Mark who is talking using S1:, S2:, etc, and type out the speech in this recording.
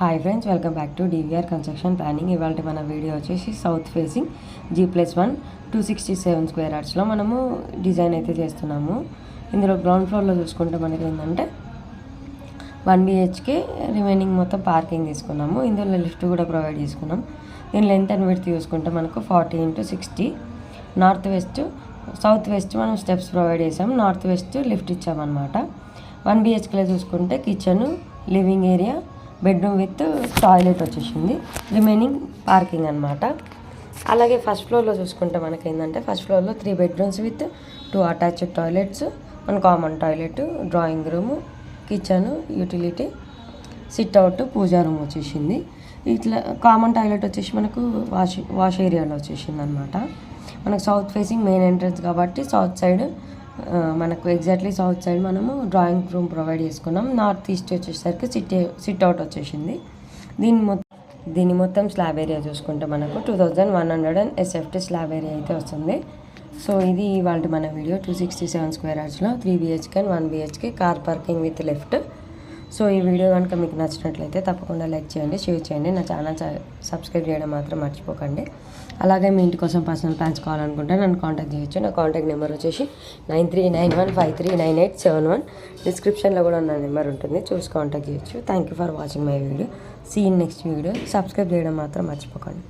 S1: Hi friends, welcome back to DVR construction planning. ఇవాళ మన video వచ్చేసి సౌత్ ఫేసింగ్ G+1 267 స్క్వేర్ యార్డ్స్లో మనము design అయితే చేస్తున్నాము. ఇందులో గ్రౌండ్ ఫ్లోర్లో చూసుకుంటే మనకి ఏంటంటే 1 BHK రిమైనింగ్ మొత్తం పార్కింగ్ తీసుకున్నాము. ఇందులో లిఫ్ట్ కూడా ప్రొవైడ్ చేసుకున్నాం. దీని లెంత్ అండ్ విడ్త్ చూసుకుంటే మనకు 40 × 60. నార్త్ వెస్ట్ సౌత్ వెస్ట్ మనం స్టెప్స్ ప్రొవైడ్ చేసాం, నార్త్ వెస్ట్ లిఫ్ట్ ఇచ్చామన్నమాట. 1 BHKలో చూసుకుంటే kitchen, living area, bedroom with toilet వచ్చేసింది, రిమైనింగ్ పార్కింగ్ అనమాట. అలాగే ఫస్ట్ ఫ్లోర్లో చూసుకుంటే మనకి ఏంటంటే ఫస్ట్ ఫ్లోర్లో 3 bedrooms with 2 attached toilets, 1 common toilet, drawing room, kitchen, utility, sit out, puja room వచ్చేసింది. ఇట్లా కామన్ టాయిలెట్ వచ్చేసి మనకు వాష్ ఏరియాలో వచ్చేసింది అనమాట. మనకు సౌత్ ఫేసింగ్ మెయిన్ ఎంట్రన్స్ కాబట్టి సౌత్ సైడ్ మనకు ఎగ్జాక్ట్లీ సౌత్ సైడ్ మనము డ్రాయింగ్ రూమ్ ప్రొవైడ్ చేసుకున్నాం. నార్త్ ఈస్ట్ వచ్చేసరికి సిట్అవుట్ వచ్చేసింది. దీని మొత్తం స్లాబ్ ఏరియా చూసుకుంటే మనకు 2100 SFT స్లాబ్ ఏరియా అయితే వస్తుంది. సో ఇది ఇవాళ మన వీడియో 267 స్క్వేర్ యార్డ్స్లో 3 BHK and 1 BHK car parking with lift. So ఈ వీడియో కనుక మీకు నచ్చినట్లయితే తప్పకుండా లైక్ చేయండి, షేర్ చేయండి, నా ఛానల్ సబ్స్క్రైబ్ చేయడం మాత్రం మర్చిపోకండి. అలాగే మీ ఇంటి కోసం పర్సనల్ ప్లాన్స్ కావాలనుకుంటే నన్ను కాంటాక్ట్ చేయొచ్చు. నా కాంటాక్ట్ నెంబర్ వచ్చేసి 9391539871. డిస్క్రిప్షన్లో కూడా నా నెంబర్ ఉంటుంది, చూసి కాంటాక్ట్ చేయొచ్చు. Thank you for watching my video. See in next video. Subscribe చేయడం మాత్రం మర్చిపోకండి.